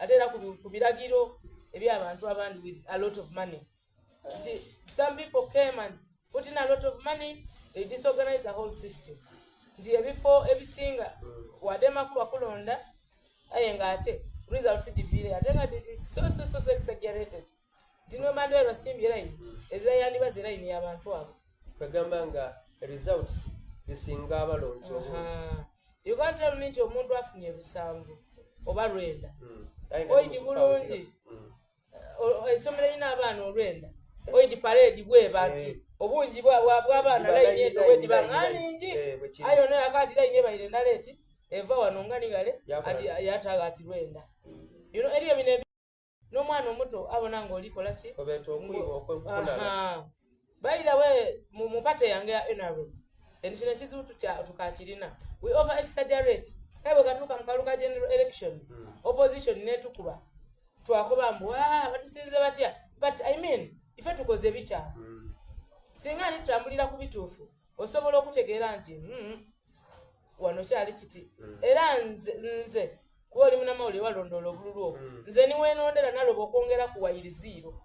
atera ku biragiro eby'abantu abandi with a lot of money. Some people came and put in a lot of money, they disorganized the whole system. Before ebisinga wadema kuba kulonda ayenga ate results divile atenga it is so exaggerated. Dino mandwe basimbi line ezayandi bazira ine abantu abo kagamba nga results zisinga abalonzo. You can't tell me nti omuntu afunye ebisambu oba lwenda oidi bulungi esomero ina abaana olwenda oidi parade bwe bati obungi bw'abaana line edo wedi banganingi ayo nayo akati line baire ndaleti eva wanonganigale ati yataga ati lwenda eriyo bine n'omwana omuto abona nga olikola ki obeto okuyiwa okwekuna. By the way mupate yange ya NRM kino kizibu tukakirina we over exaggerate kabo katuka mukaluka general elections opposition netukuba twakoba mbu batusinze batya but I mean ife tukoze bicha singa nitambulira ku bituufu osobola okutegeera nti wano kyali kiti era nze kuoli munamawulire walondola obululu obwo nze niwenondera naloba okwongera kuwayiri zero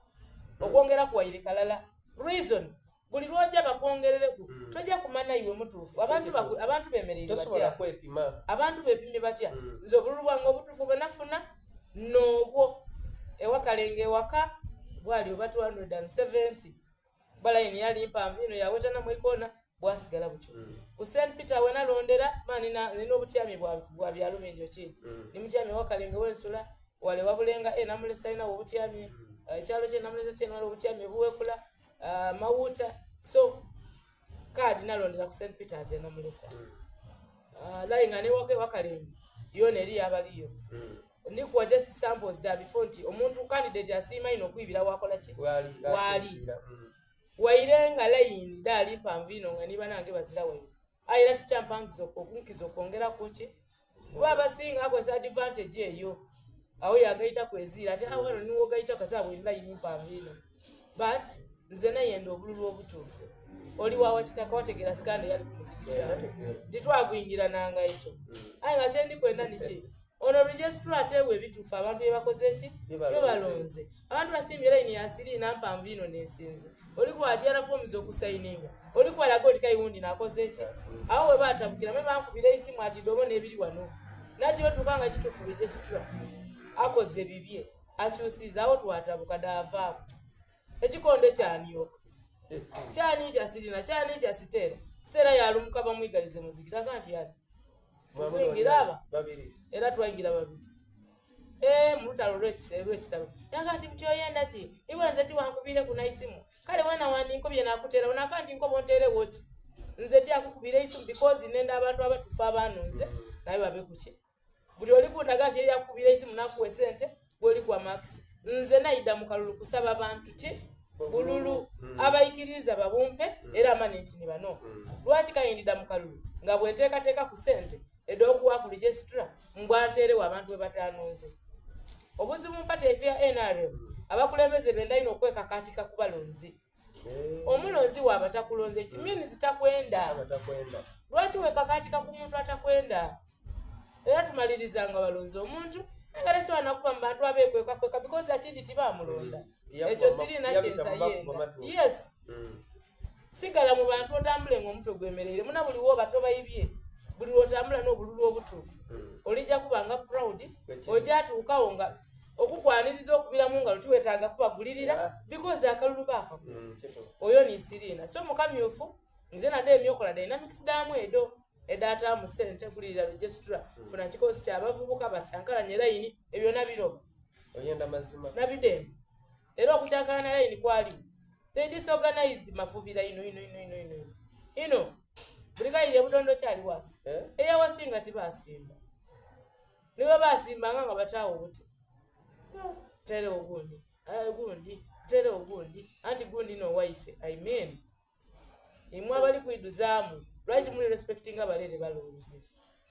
okwongera kuwayiri kalala reason buli lwojja bakwongerereku tojja kumanya iwe mutuufu abantu bemerere batya abantu bepimye batya nze obululu bwange obutuufu bwenafuna n'obwo ewakalenge ewaka bwali oba 270 balayini yali mpanvu ino yawetana mwekona bwasigala butyo ku St. Peter wenalondera nina obutyami bwa byaluminjo ki nimutyami wakalenge wensula wale wabulenga namulesa ina obutyami ekyalo kye namulesa kyena wale obutyami buwekula mawuta so kadi nalondera ku St. Peter's namulesa layinga ne wakalenge yona eri abaliyo ndikuwa just samples da before nti omuntu candidate asima ino kwibira wakola ki wali wairenga layini dali pamvino nga niba nange bazira wewe ayira tikyampangizo okunkizo kwongera kuki baba singa akwesa advantage eyo awo yagaita kwezira ate awano niwo gaita kasaba layini pamvino but nze nayenda obululu obutuufu oli wawa kitaka wategera skanda yali kumuzikira titwagwingira nanga ekyo ayi nga kyendi kwenda niki ono registra atewe ebituufu abantu bebakoze eki bebalonze abantu basimbye layini yasiri nampamvino nesinze oli kwadiara forms okusayininga oli kwalaga oti kayiwundi nakoze eki awo we batabukira me bankubira isimu ati dobo nebiri wano najjo tukanga kituufu registra akoze bibye akyusiza awo twatabuka dava ekikondo kyaniyo kyani kyasirina kyani kyasitera sitera yalumuka bamwigalize muzikira kanti yali mwingiraba babiri era twayingira babiri mulutalo lwekitalo yakati mutyoyenda ki ibwenze tiwankubire kuna isimu kale wana wandinkobye nakutera onakandi nkobo ntere woti nze tyakukubire isimu because nenda abantu abatufa abanonze naye babe kuki buli oli kundaga nti yakukubire isimu nakuwe sente bwoli kwa max nze naida mukalulu kusaba abantu ki bululu abayikiriza babumpe era amani nti ni bano lwaki kayindida mukalulu nga bweteekateeka ku sente edo okuwa ku registra mbwanteerewo abantu we batanonze obuzibu mpata efe ya NRM abakulembeze bendayina okwekakatika ku balonzi omulonzi waaba takulonze kimini zitakwenda lwaki wekakatika ku muntu atakwenda era tumalirizanga balonzi omuntu engalesiwa nakuba mu bantu abeekwekakweka because akindi tibamulonda ekyo sirina kyentaye yes sigala mu bantu otambule ng'omutwe gwemereire muna buli woba tobayibye buli lwotambula n'obululu obutuufu olijja kubanga proud ojja atuukawo nga okukwaniriza okubiramu nga lutiwetaaga kubagulirira because akalulu baako oyo nisiriina so mukamyufu nze nadde emyokola dynamics damu edo edata mu sente kulirira registra funa kikosi ky'abavubuka basyankalanye layini ebyo nabiroba oyenda mazima nabidemu era okukyankalana layini kwaliwo they disorganized mafubira ino buli kayire butondo kyali wasi eyawasinga tibasimba niwe basimbanga nga bataawo obuti tere ogundi tere ogundi anti gundi no wife I mean imwe abali kuiduzaamu lwaki muli respecting abalere balonzi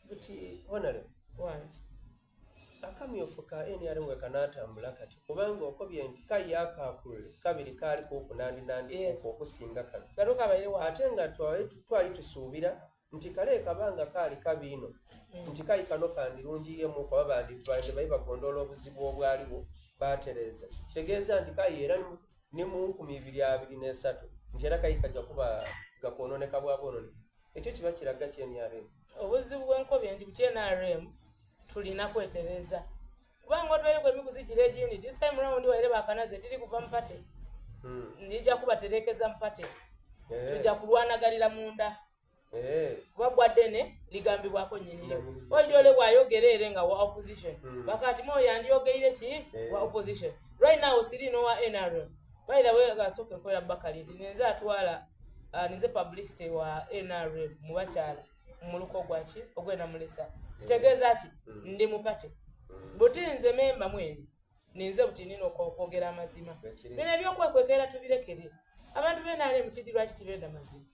buti honore wangi akamyofu ka NRM wekanatambula kati kubanga okobye nti kayakakule kabiri kali kukunandi okusinga kano garuka bayire wasi ate nga twali tusuubira nti kale kabanga kali kabino nti kayi kano kandirungiyemu kuba bandi bayi bagondola obuzibu obwaliwo batereza kitegeeza nti kayi era ne mu 2023 nti era kayi kajja kuba gakononeka bwabononeka ekyo kiba kiraga NRM obuzibu bw'enkobe nti NRM tulina kwetereza kubanga otwere kwe mikuzigira egindi this time round waire bakanaze tiri kuva mpate nija kubaterekeza mpate tujja kulwanagalira munda wabwaddene ligambibwako nnyini ojole bwayogerere nga wa opposition bakati moyo yandiyogeire ki wa opposition right now siri no wa NRM by the way gasoke ko yabakali nti nze atwala nize publicity wa NRM mu bakyala mu luko gwaki ogwena mulisa kitegeeza ki ndi mupate butinze memba mwene ninze butinino okwogera amazima bino ebyokwekwekera tubirekere abantu NRM kidirwa kitibenda mazima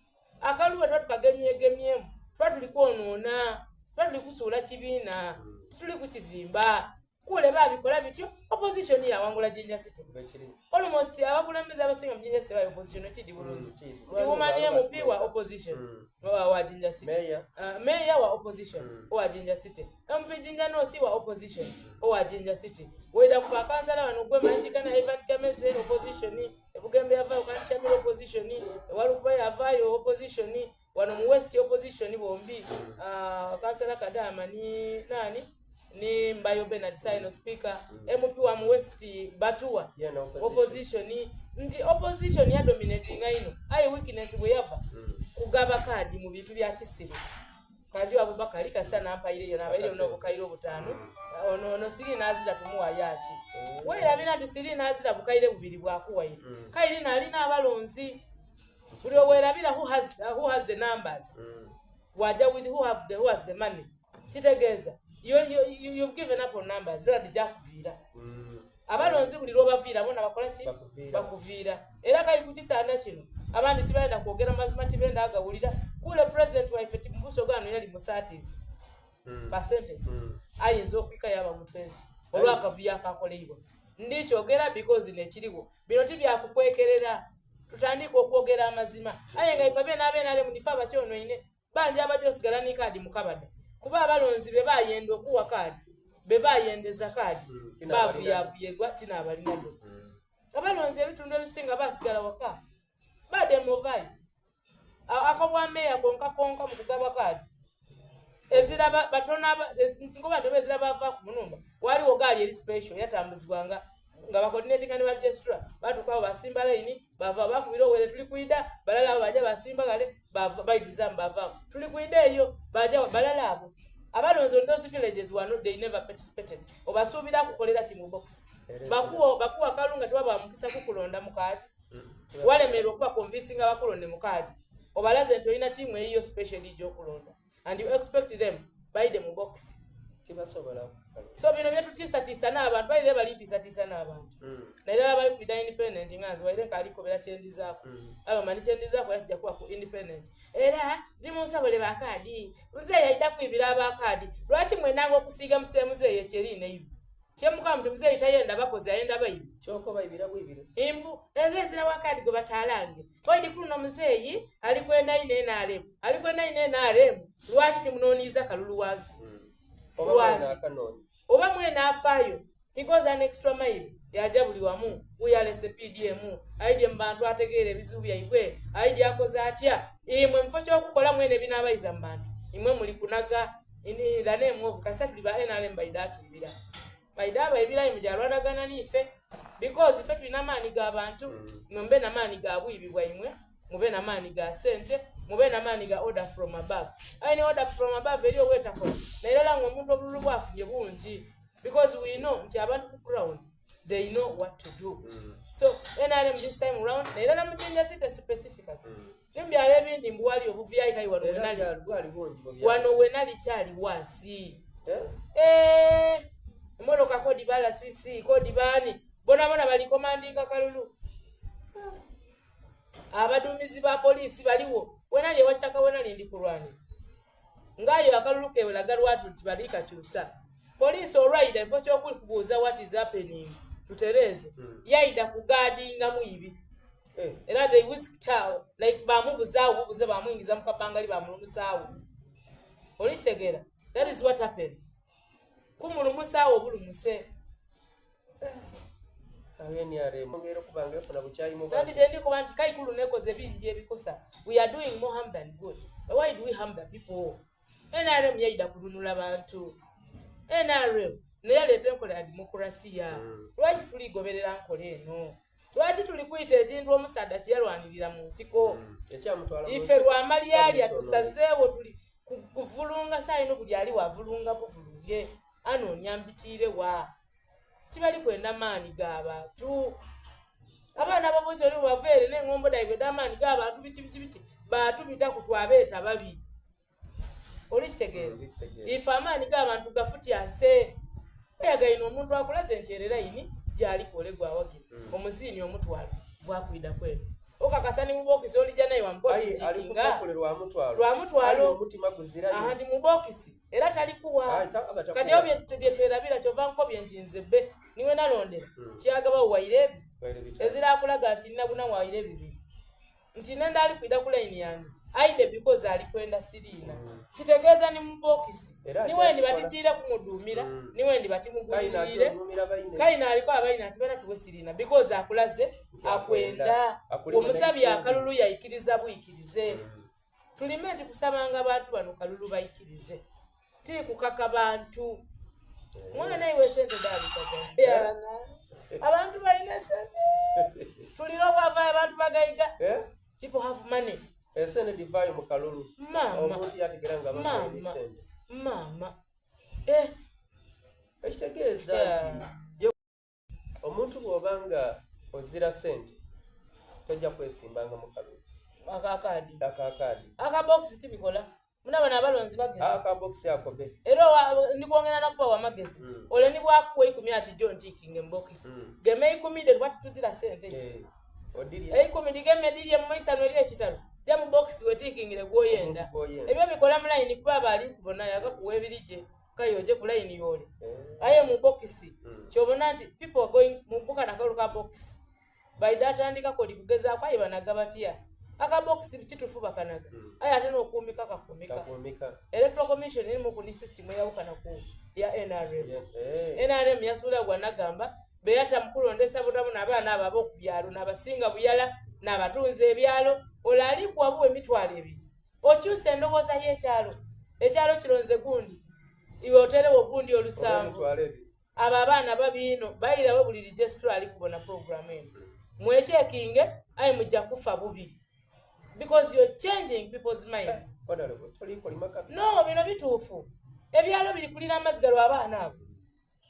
akaluwa twatukagemyegemyemu twatulikwonoona twatulikusuula kibiina tuli kukizimba kule babikola bityo opposition yawangula Jinja City almost abakulembeze abasinga mu Jinja City ba opposition ekidi bulungi tiwumanye mupiwa opposition wa Jinja City mayor wa opposition wa Jinja City MP Jinja North wa opposition wa Jinja City weda kuba kansala bano gwe manjikana Evan Kameze opposition ebugembe yava ukanishamira opposition walukuba yavayo opposition wano mu West opposition bombi kansala Kadama ni nani ni Mbayo Bernard Saino speaker MP wa West Batua opposition nti opposition ya dominating ino ayi weakness bwe yava kugaba kadi mu bintu bya kisiri kaji Abubakar kasana ampa ile yona baile uno bukairo butano ono siri nazira tumuwa yachi wera bina ndi siri nazira bukaire bubiri bwakuwa ile kairi nalina abalonzi buli wera bina who has the numbers waja with who has the money kitegeza you've given up on numbers don't jakuvira abalonzi buli robavira bona bakola ki bakuvira era kai kutisana kino abandi tibaenda kwogera mazima tibenda agawulira kule president wa ifeti mbuso gano yali mu 30s percentage ayinza okwika yaba mu 20 olwakavuya akakoleibwa ndikyogera because nekiriwo bino tibyakukwekerera tutandika okwogera amazima aye nga ifabe n'abenale mu difa bakyono ine banja abajosigala ni kadi mukabada kuba abalonzi be bayenda okuwa kadi be bayendeza kadi bavuyavuyegwa tina abalinado abalonzi ebitundu ebisinga basigala waka bade movai akobwa meya konka mu kugaba kadi ezira batona ngoba ndo ezira bava ku munumba waliwo gali eri special yatambuzibwanga nga bakoordinating ne registra batukawo basimba line bava bakubiro wele tuli kuida balala baje basimba gale bava bayiduza mbava tuli kuida eyo baje balala abo abalonzi on those villages were not they never participated obasubira kukolera timu box bakuwa kalunga tibaba mukisa kukulonda mukadi walemero kuba convincing abakulonde mukadi obalaze nti olina timu eyo special ijjo kulonda and you expect them by the box tibasobola so bino byetutiisa n'abantu bayire balitiisa n'abantu naye bali ku independent nganzi waire kaliko bera kyendizaako aba mani kyendizaako yakija kuba ku independent era ndimusabole bakadi muzeeyi ayida kwibira abakadi lwaki mwenanga okusiiga museemuzeeyi ekyerina ibi kyemuka mtu muzeeyi tayenda bakozi ayenda bayibi kyoko bayibira bwibiro imbu ezezira wakadi gwe batalange oidi kuno muzeeyi alikwenda ine NRM lwaki timunoniiza kalulu wazi oba mwena afaayo because an extra mile yaja buli wamu uyalese PDM aidi mbantu ategeere ebizibu byaibwe aidi akoze atya imwe mufo ky'okukola mwene binaabayiza mu bantu imwe muli kunaga la name of kasatuli ba NRM baidatubira baidaba ebirayi mujalwanagana nife because ife tulina maani g'abantu mbe na maani ga bwibibwa imwe mube na maani ga sente mube na maani ga order from above aine order from above eriyo wetako nairala ng'omuntu obululu bwafunye bungi because we know nti abantu ku ground they know what to do so NRM this time around nairala mu Jinja City specifically nimbyalo ebindi mbuwali obuviyayi kayi wano wenali kyali wasi emotoka kodi bala CC kodi bani bona bali commandinga kalulu abadumizi ba polisi baliwo wenali wachaka wenali ndi kulwani ngayo akaluluke welagalwatu tibalika chusa polisi alright ifo kyokuli kubuuza what is happening tutereze yaida kugadinga muibi era they whisked out like bamubuzawo bubuze bamwingiza mukabangali bamulumusawo olitegera That is what happened. Kumulumusa obulumuse. We are doing more harm than good. But why do we harm the people? NRM yaida kulunula bantu. NRM neyaleeta enkola ya demokrasiya. Lwaki tuligoberera nkola eno? Lwaki tulikuyita ekintu omusaadda kyeyalwanirira mu nsiko? Ife lwamalyali atusazeewo tuli kuvulunga saayino buli ali wavulunga buvulunge. Anoonya mbitiire wa. Tibali kwenda maani g'abantu. Abaana ababuzi oli bavaere n'engombo daibwe d'amaani g'abantu biki baatubita ku twabeeta babi. Oli kitegeeza? Ife amaani g'abantu gafutyanse. Oyagayina omuntu akulaze nti ererayini gyali kolegwa wagi. Omuziini omutwalo vakwida kwenu. Okakasani mubokisi olijja naye wamboti alikinga lwa mutwalo omutima guzira ahandi mubokisi era talikuwa kati obye byetwerabira kyova nkobye njinzebbe niwe nalondera kyagaba wairebi ezira akulaga nti nabuna wairebi bibi nti nenda ali kwida ku line yange aide because ali kwenda sirina kitegeeza ni mubokisi niwe ndi batitira kumudumira niwe ndi batimugulire kaina aliko abaina ati bana tuwe sirina because akulaze akwenda omusabi akalulu yayikiriza buyikirize tulimenti kusabanga abantu bano kalulu bayikirize tiri kukaka bantu mwana iwe sente dali kagana abantu balina sente tuliro bava abantu bagayiga people have money esene divine mu kalulu omuntu yategeranga abantu sente mama ekitegeeza nti omuntu bw'obanga ozira sente tojja kwesimbanga mu kalulu akakadi akabox tibikola muna bana abalonzi bagezi akabox yakobe era ndikwongera nakuba wa magezi ole ni bwakuwa 10 ati John tikinge mbokisi geme 10 de twati tuzira sente odiri 10 digeme diriye mu maisano eri ekitalo jamu box wetikingire gwoyenda ebyo bikola mu line kuba bali kubona yakakuwa ebirije kayoje ku line yole aye mu box kyobona nti people are going mu buka nakaluka box by that andika kodi kugeza kwa ibanaga batia aka box bititufu bakanaga aye ate no kuumika kakumika electoral commission ni mu kuni system ya ukana ku ya NRM NRM yasula gwa nagamba beyata mkulondesa bodamu nabana ababo kubyalo nabasinga buyala nabatunze ebyalo olali kuwabuwe mitwalo ebiri okyuse endoboza y'ekyalo ekyalo kironze gundi iwe otelewo gundi olusambu abo abaana babino bayirawo buli registrar ali kubona program eno mwekyekinge ayi mujja kufa bubi because you're changing people's minds. No, bino bituufu ebyalo biri kulira amazzi galwa abaana abo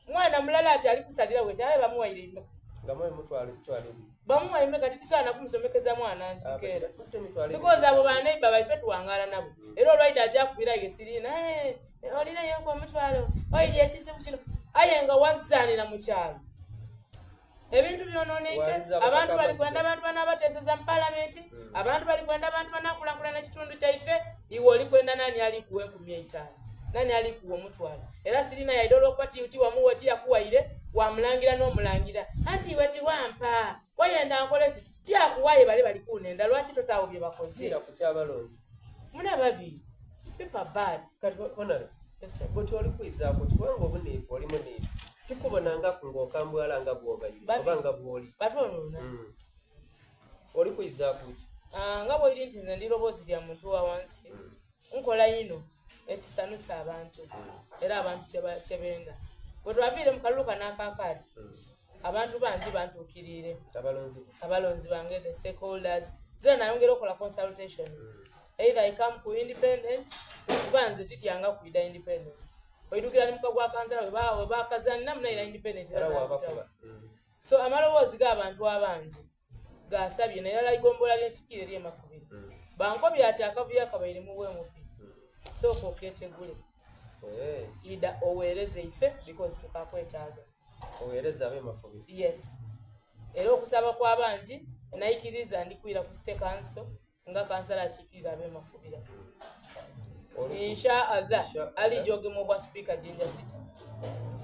mwana mulala ati ali kusalira we kyabe bamuwaire imeka ngamwe mutwale bamuwaire imeka titisana kumusomekeza mwana nkera because abo baana baba ife tuwangala nabo era olwaida ajja kubira yesirina olina yoko mutwalo oyiri ekizibu kino ayenga wazanira mu kyalo ebintu byononeke abantu bali kwenda abantu banabateseza mu parliament abantu bali kwenda abantu banakulakula na kitundu kyaife iwe oli kwenda nani ali kuwe ku 500 nani ali kuwe mutwalo era sirina ya idolo kwati uti wa muwe tia kuwaire wa mlangira no mlangira anti weti wampa wayenda nkolezi tia kuwaye bali kunenda lwaki totawo bye bakozira ku kyabalonzi muna babi people bad kati honore boti oli kuiza ko twango bune oli mune tikubonanga kungokambwala nga bwobayire obanga bwoli batonona oli kuiza ku nga bwoli nti nze ndirobozi lya muntu wa wansi nkola yino ekisanusa abantu era abantu kyebenda bwe twavire mu kalulu kanakakali abantu bangi bantuukirire abalonzi bange the stakeholders zera nayongera okukola consultation either I come ku independent kuba nze tityanga kuida independent oidukira ni mukagwa kansala we bakazani namna ila independent so amaloboozi g'abantu abangi gasabye naye ala igombola ly'ekikire ly'emafubiri bankobye ati akavuyo akabaire mu bwemupi so koketegule ida oweereze ife because tukakwetaaga oweereze ab'emafubiri yes era okusaba kw'abangi nayikiriza ndikwira ku state council nga kansala akikiriza ab'emafubira inshallah ali joge mu bwa speaker Jinja City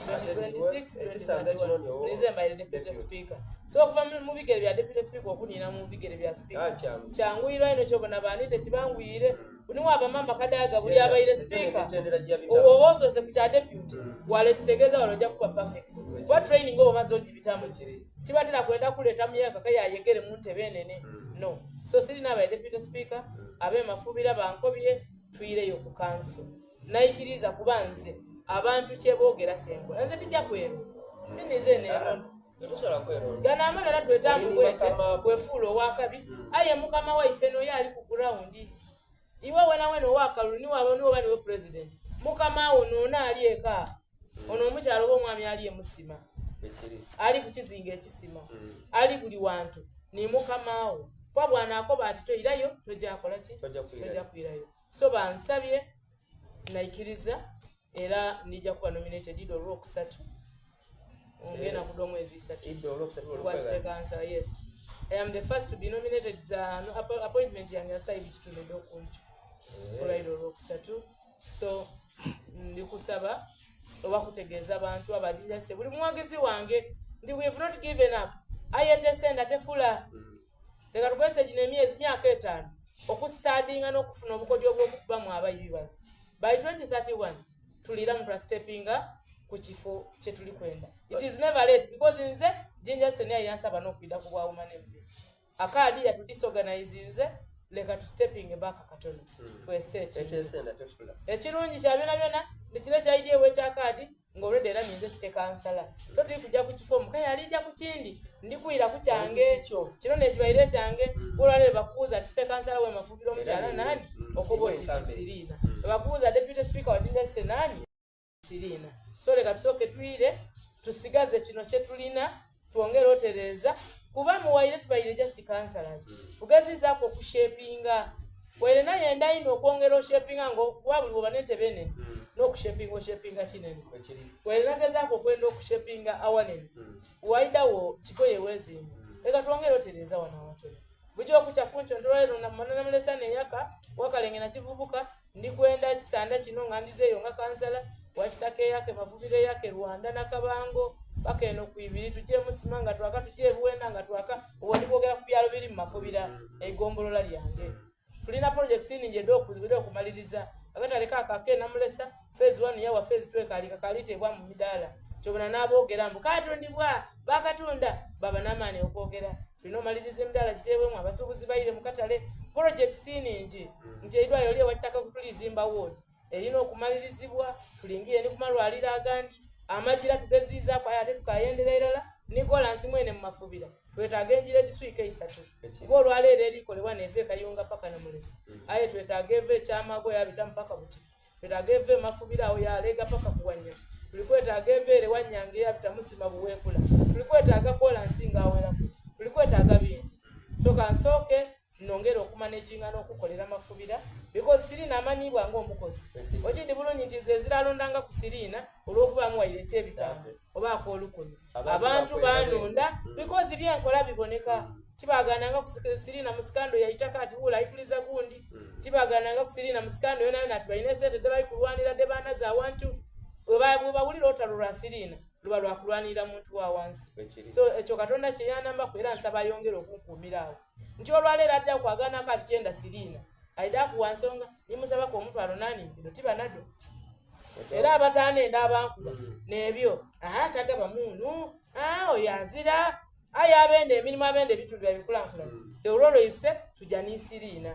2026 December deputy speaker so kuva mu bigere bya deputy speaker okunina mu bigere bya speaker changu ilo ino chobona bani tekibangwire niwo abamamba Kadaga buli abaire speaker oba osoose ku kya deputy wale kitegeeza wale ojja kuba perfect kuba training oba omaze ogibitamu kibatera kwenda kuleeta myaka kayayegere mu ntebe enene no so sirina abaye deputy speaker ab'emafubira bankobye tuyireyo ku kanso nayikiriza kuba nze abantu kyeboogera kyenkola nze tijja kweru tinize neerondo gana amalala twetaamu bwete bwefuula owakabi aye mukama waife noyo ali ku gurawundi iwe wenawena owakalulu niwaba niwe president mukama wo noona ali eka ono omukyalo oba omwami ali emusima ali ku kizinga ekisima ali buli wantu ni mukama wo kuba bw'anaakoba ati toyirayo tojakola ki tojja kuyirayo so bansabye naikiriza era nijja kuba nominated ido olwokusatu ngena kuda omwezi 3 was the cancer yes I am the first to be nominated appointment yange aside kitulede okunju olwairo olwokusatu so ndikusaba oba kutegeeza abantu abajinjasite buli muwagizi wange ndi we have not given up ayetesenda tefula leka tukwese gino emyezi myaka 5 okusitadinga n'okufuna obukodyo bw'okukubamu abayibi bano by 2031 tulira mu steppinga ku kifo kye tuli kwenda it is never late because nze jinjasite naye yansaba n'okuyida ku bwa woman MD akaadi yatu disorganize nze leka tu stepping back katono twesete ekirungi kya byona nikire kyaidi ewe kyakaadi ng'olwedde era ninze site kansala so tuli kujja ku kifo mukaya alijja ku kindi ndikuyira ku kyange kino nekibaire kyange olwalero bakuuza site kansala we mafubiro omukyala nani okoboti Sirina bakuuza deputy speaker wa Jinja Site nani Sirina so leka tusooke tuyire tusigaze kino kye tulina tuongere otereza kuba muwaire tubaire just councillors ugezizaako okushapinga wele naye ndaino okwongera oshapinga ngo wabuli obanete bene n'okushapinga oshapinga kinene wele nagezaako okwenda okushapinga awanene waidawo kikoye wezinga leka tuongere otereza wana watono bujo okucha kuncho ndolero na manana mulesa neyaka wakalenge na kivubuka ndikwenda kisanda kino ngandizeyo nga kansala wakitake yake mavubire yake Rwanda na Kabango bakeno kuibiri tuje musimanga twaka tuje buwenda nga twaka wali bogera ku byalo biri mu mafubira egombolola lyange tulina project nje dokuzibira okumaliriza akataleka akake namulesa phase 1 yawa phase 2 kalika kalitebwa mu midala kyobona nabogera mbu katundibwa bakatunda baba namane okwogera tulina maliriza emidala kitebwe mu abasubuzi bayire mu katale project nje idwa yoli wachaka kutulizimba wodi erino okumalirizibwa tulingire ni kumalwalira agandi amajira tugeziza kwa yate tukayenderera nikola nsimwene mu mafubira twetagenjire diswike 3 ngo lwalero erikolebwa neve kayunga paka na mulesa aye twetageve chamago yabita mpaka buti twetageve mafubira aho yalega paka kuwanya tulikwetageve ere wanyange yabita musima buwekula tulikwetaga kola nsinga awera tulikwetaga bindi toka nsoke nongera okumanaginga n'okukolera mafubira because Sirina amanyibwa ng'omukozi okindi bulungi nti zeziralondanga ku Sirina olw'okuba muwaire ekyebitabo oba akoolukuni abantu banonda because byenkola biboneka kibagananga ku Sirina musikando yayitaka ati wula ayikuliza gundi kibagananga ku Sirina musikando yona nati balina sente debayikulwanira de baana za wantu bwebawulira olutalo lwa Sirina luba lwakulwanira muntu wa wansi so ekyo Katonda kye yanamba era nsaba yongera okukuumirawo nti olwalero adda kwagana kati kyenda Sirina aida kuwansonga nimusaba ko omutwalo nani ndo tiba nado era abatane ndabankula nebyo tagaba munu oyazira ayabende emirimu abende bitundu bya bikulankula olwolo ise tujani Sirina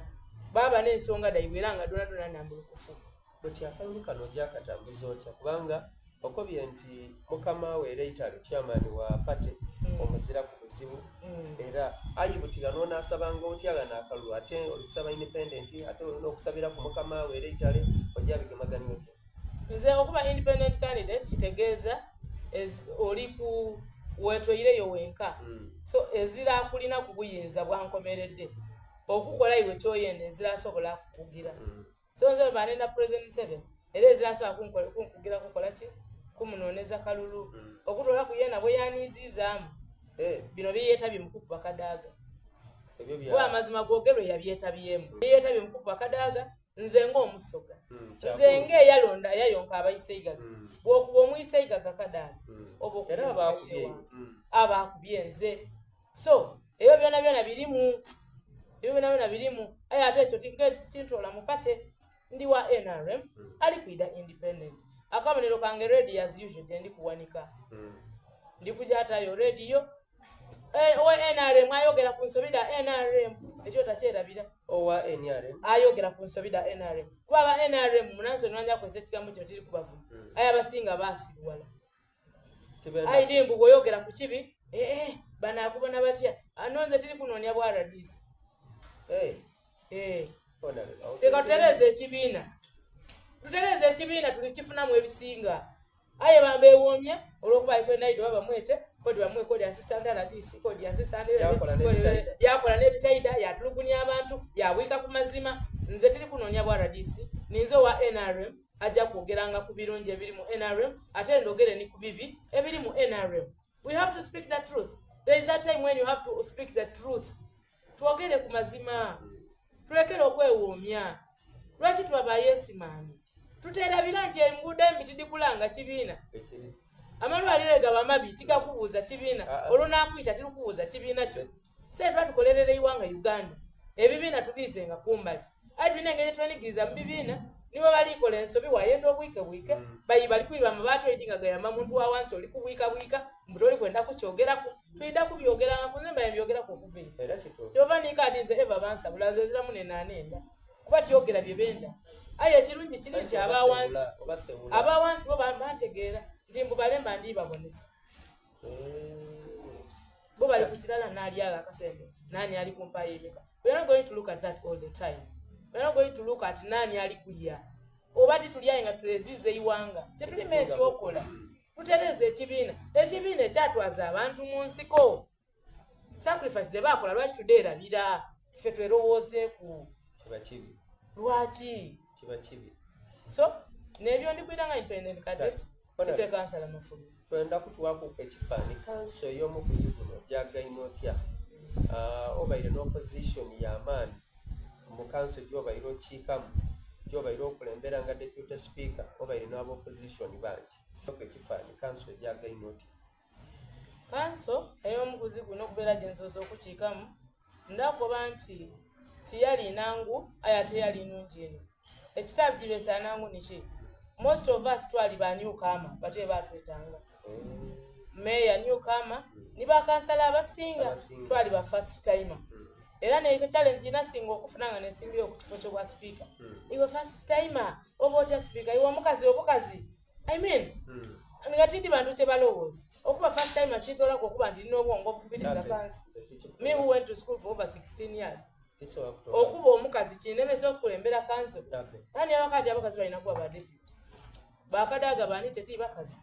baba n'ensonga dayiweranga dona nambulukufu boti akalulu kano gyakatambuza otya kubanga okobye nti mukama we Leitalo chairman wa party omuzira ku buzibu era ayibutira nona asabanga otyagana akalulu ate okusaba independent ate okusabira ku mukama we Leitalo ojabigemagani otya nze okuba independent candidate kitegeeza oli ku wetweyireyo wenka so ezira akulina kubuyinza bwankomeredde okukola iwe kyoyenda ezira asobola kukugira so nze banenda president 7 era ezira asobola kunkugira kukola ki kumunoneza kalulu okutola kuyena bwe yanizizamu bino biyetabye mukukuba Kadaga kwa amazima gogerwe yabyetabyemu biyetabye mukukuba Kadaga nze ng'omusoga nze ng'eyalonda yayonka abayiseigaga bw'okuba omuyiseigaga Kadaga era abakubye nze so ebyo byona birimu Ebibiina byonna birimu aye ate ekyo tintola mupate ndi wa NRM ali kuida independent. Akabonero kange ready as usual gye ndi kuwanika. Ndi kujatayo radio owa NRM ayogera ku nsobi da NRM ekyo takyerabira. Owa NRM ayogera ku nsobi da NRM kuba aba NRM munanso nwanja kwesa ekigambo kino tiri kubavu aye abasinga baasibwala ayidi mbu bw'oyogera ku kibi banaakubona batya anonze tiri kunoonya bwa RDC teka tutereze ekibiina tulikifunamu ebisinga aye babeewoomye olw'okuba ikwenaido babamwete kodi bamwe kodi assistant RDC kodi assistant yakola n'ebitaida yatulugunya abantu yabwika ku mazima nze tiri kunoonya bwa RDC ninze wa NRM ajja kwogeranga ku birungi ebiri mu NRM ate ndogere ni ku bibi ebiri mu NRM. We have to speak the truth. There is that time when you have to speak the truth. Tuogere ku mazima tulekere okwewoomya lwaki twaba yesimani tuteerabira nti enguudo embi tidikulanga kibiina amalwaliro gaba mabi tigakubuuza kibiina olunakuyita tirukubuuza kibiina kyo se twatukolerera iwanga Uganda ebibiina tubizenga kumbali aye tulina engeri twenigiriza mu bibiina niwe balikola ensobi wayenda obwike bayi balikuiba amabaati oyidinga gayamba muntu wa wansi oli kubwika mbuto oli kwenda kukyogerako tuyida kubyogeranga kunzemba yembyogerako okuviri yova nikadize eva bansa bulaze ziramu nenanenda kuba tyogera bye benda aye ekirungi kiri nti abawansi bo bantegeera nti mbu balemba ndibabonesa bo bali ku kirala n'alyaga akasembe nani ali kumpa yemeka. We are not going to look at that all the time. We are not going to look at nani ali kulya oba titulya nga tulezize iwanga tetulime ekyokola tutereze ekibiina ekyatwaza abantu mu nsiko sacrifice zebakola lwaki tudeerabira ffe twerowoozeeku lwaki so nebyo ndikwira nga independent cadet siteeka nsala mafubi twenda kutuwako ekifaani kanso ey'omukuzi guno gyagayina otya obaire n'opposition y'amaani mu kanso gy'obaire okiikamu gy'obaire okulembera nga deputy speaker obaire n'abopposition bangi ekifaani kanso gyagayina otya kanso ey'omukuzi guno okubeera gye nsoose okukiikamu ndakoba nti tiyalinangu aye ate yali nungi eno ekitaabu gibeesa nangu niki most of us twali ba newcomer bate batwetanga meya newcomer ni bakansala abasinga twali ba first timer era ne challenge inasinga okufunanga nesimbyo okufo kyo kwa speaker iwe first timer oba otya speaker iwe omukazi I mean ngati bantu kye balowooza okuba first timer kitola okuba nti n'obwongo obubiriza kansi me who went to school for over 16 years okuba omukazi kinemesa okukulembera kanso nani abakazi balina kuba ba deputy bakadaga bani teti bakazi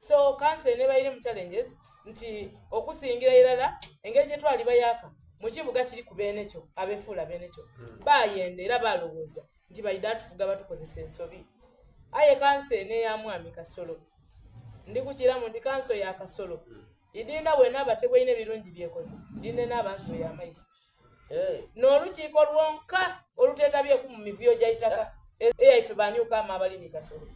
so kanso ne bayire mu challenges nti okusingira irala engeri gye twali bayaka mu kibuga kiri ku benekyo abefuula benekyo bayenda era balowooza nti bayida tufuga batukozesa ensobi aye kanso ne ya mwami Kasolo ndi kukiramu ndi kanso ya Kasolo idinda bwena abatebwine ebirungi byekoze idinde n'abantu ya maiso n'olukiiko lwonka oluteetabyeku mu mivuyo gy'aitaka eyaife banyukamu abali ni Kasolo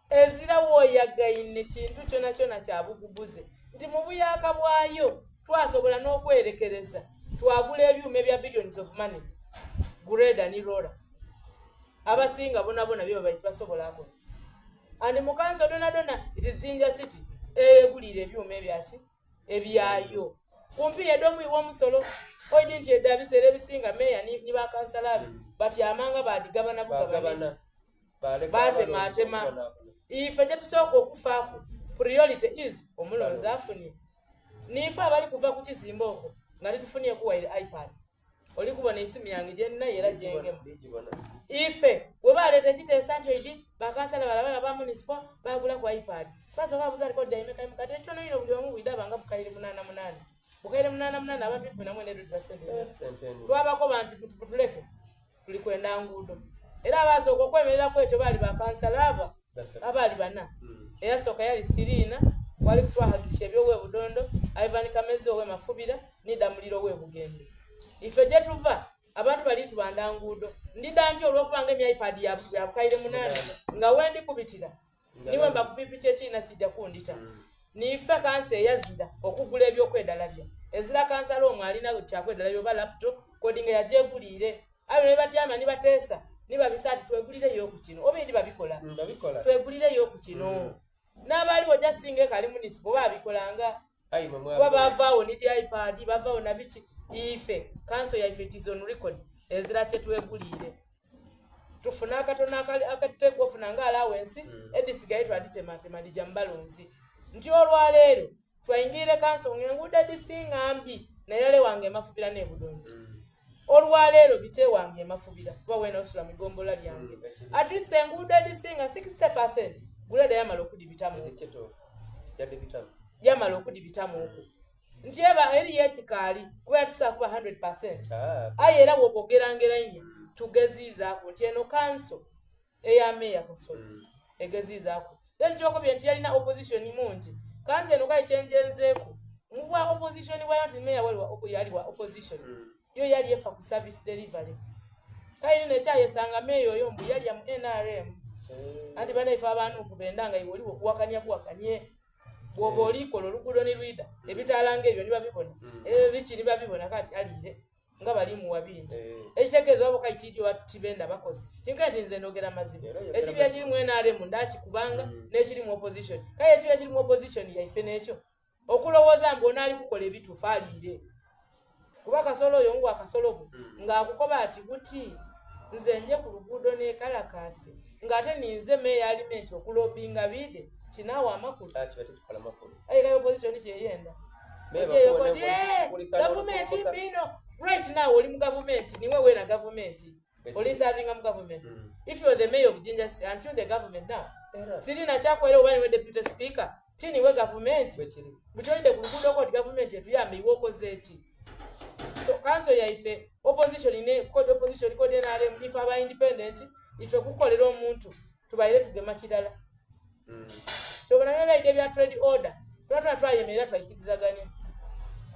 ezira wooyagayine kintu kyona kya bugubuze nti mu buyaka bwayo twasobola n'okwerekereza twagula ebyuma ebya billions of money greda ni roller abasinga bonabona bye babaiti basobolako and mu kanso dona it is Jinja City egulire ebyuma ebyayo kumpi edomu iw'omusolo oyidi nti edda biseera ebisinga meya ni bakansalabe bati amanga badigabana bugabana batematema ife kyetusooka okufaako priority is omulonzi afunye nife abali kuva ku kizimba okwo nga titufunye kuwaire iPad oli kubona esimu yange gyenna era gyengemu ife bwe baleeta ekiteesa nti oidi bakansala balabala ba municipal bagula ku iPad basooka babuuza alikodda emeka kati ekyono yino buli omu bwidaba nga bukaire 88 bukaire 88 abantu 14 twabakoba nti tutuleke tuli kwenda nguudo era abasooka okwemerera ku ekyo baali bakansala abaali bana eyasooka yali Siriina wali kutwahagisha ebyowe Budondo Ivan Kamezi owe Mafubira nida muliro owe Bugende ife gye tuva abantu bali tubanda nguudo ndida nti olw'okubanga iPad ya bukaire 8 nga wendi kubitira niwe mba kupipi kyekina kijja kundita nife kansi eyazida okugula ebyokwedalabya ezira kansala omwe alina kyakwedala yoba laptop kodinga yagyegulire abo ne batyama ne bateesa ne babisa ati twegulireyo ku kino oba eri babikola twegulireyo ku kino n'abaaliwo jasinga ekali municipal baabikolanga kuba bavaawo ne ipad bavaawo na biki ife kanso yaife it is on record ezira kyetwegulire tufuna akatono akatuteekwa ofuna nga allowance edisigaye twaditematema dija mubalonzi nti olwaleero twayingirire kanso ng'enguudo edisinga mbi naye wange emafubira n'ebudongo olwaleero bite wange emafubira kuba weena osula mu igombola lyange atise enguudo edisinga 60% guleda yamala okudibitamu yamala okudibitamu okwo nti eba eri yekikaali kuba yatusobola kuba 100% aye era bwokogerangeranya tugeziizaako nti eno kanso eyameeya Kasolo egeziizaako then kyokobye nti yalina opposition mungi kanso eno kale kyenjenzeeko mubwa opposition bwayo nti meeya yaliwa opposition yo yali efa ku service delivery kale nekyayesanga meeya oyo mbu yalya mu NRM anti banaife abantu okubendanga iwe oliwo kuwakanye bwoba olikola oluguudo ne lwida ebitaalanga ebyo niba bibona biki niba bibona kati alire nga balimuwa bingi ekitegeeza wabo kayitiidio batibenda bakozi tinka nti nze ndogera mazima ekibya kirimu NRM ndakikubanga n'ekiri mu opposition kale ekibya kiri mu opposition yaife n'ekyo okulowooza mbu onaali kukola ebituufu aliire kuba Kasolo oyo ngwa Kasolo gwo ng'akukoba ati buti nze nje ku luguudo n'ekalakaasi ng'ate ninze meeya alimenti okulobinga bide kinaawa amakulu aye kale opposition kyeyenda gavumenti mbino right now oli mu government niwe weena government oli serving mu government if you are the mayor of Jinja City aren't you the government now sirina kyakwera oba niwe deputy speaker tiniwe government butolide ku luguudo ko government yetuyambe iwe okoze eki so council yaife opposition ne code opposition code NRM ife aba independent ife kukolera omuntu tubayire tugema kirala so bana bya bya trade order twayemerera twayikizaganya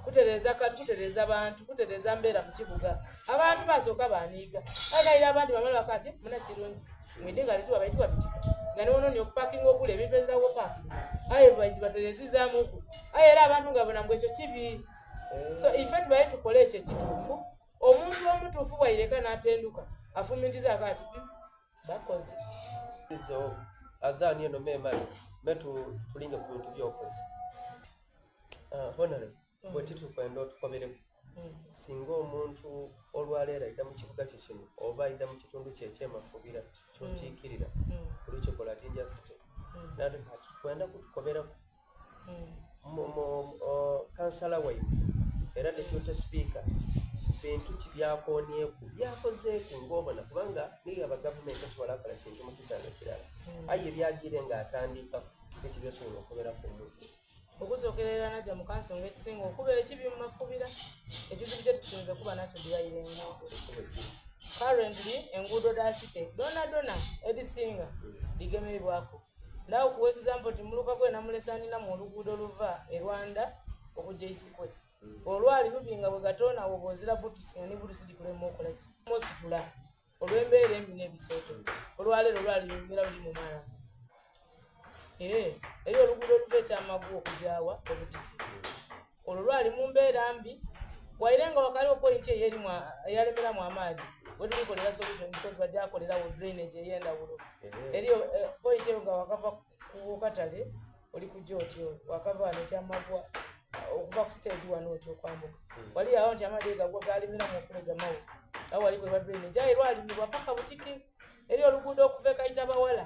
kutereza abantu kutereza mbeera mu kibuga abantu basooka baaniiga agaira abantu bamala bakati muna kirungi mwidinga litu abaitwa bitika ngani wono ni okupakinga okule ebintu ezirawo parking aye baiti baterezizaamu oku aye era abantu ngabona mbwe ekyo kibi so ife tubaye tukole ekyo ekituufu omuntu omutuufu bwayireka n'atenduka afumintiza akati bakozi so adhani eno memali metu tulinga ku bintu byokozi honore bwetitu kwenda otukobereko singa omuntu olwaleero ayita mu kibuga kye kino oba ayita mu kitundu kye ekyemafubira kyokiikirira kuli kikola Jinja City nati kati kwenda kutukoberako kansala waife era deputy speaker bintu ki byakoonyeeku byakozeeku ng'obona kubanga niyo abagavumenti asobola akola kintu mu kiseera kirala aye byagire ng'atandika ekibyasobola okukoberako omuntu okusokerera najja mu kanso ng'ekisinga okubeera ekibi mu mafubira ekizibu kye tusinze kuba nakyo byayira enguudo currently enguudo da city dona edisinga ligemererwako ndawo kuwa example timuluka kwe namulesanira mu oluguudo oluva e Rwanda okujja Isikwe olwali lubinga bwe gatona wobozira butusinga ne butusi dikulema okolaki mositula olw'embeera embi n'ebisooto olwaleero olwali lumbira luli mu mala eyo oluguudo oluva ekyamagu okujaawa obutiki olwo lwali mu mbeera mbi waire nga wakaliwo point eyalemeramu amaadi wetulikolera solution because bajakolerawo drainage ey'endawulo eriyo point eyo nga wakava ku katale oli kujja otyo wakava wano ekyamagwa okuva ku stage wano otyo okwambuka wali awo nti amaadi gagwa galimiramu okulegamawo awo waliko eba drainage aye lwalimibwa paka butiki eriyo oluguudo okuva ekayita bawala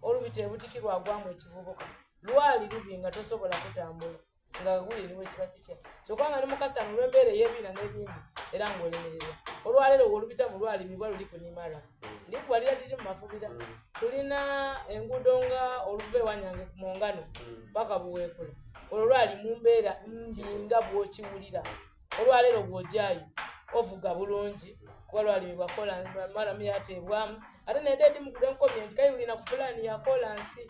olubita ebutiki lwagwamu ekivubuka lwali lubi nga tosobola kutambula nga guliriwo ekiba kitya kyokka nga ne mukasana olw'embeera ey'ebiina n'ebindi era ng'olemererwa olwaleero wolubita mu lwalimibwa luli ku nimala ndikubalira liri mu mafubira tulina enguudo nga oluva ewanyange ku Mongano paka Buweekula olwo lwali mu mbeera mbi nga bw'okiwulira olwaleero bw'ojaayo ovuga bulungi kuba lwalimibwa kolansi maramu yateebwamu ate nedda edimu kulenkomye nti kayulina ku pulaani ya kolansi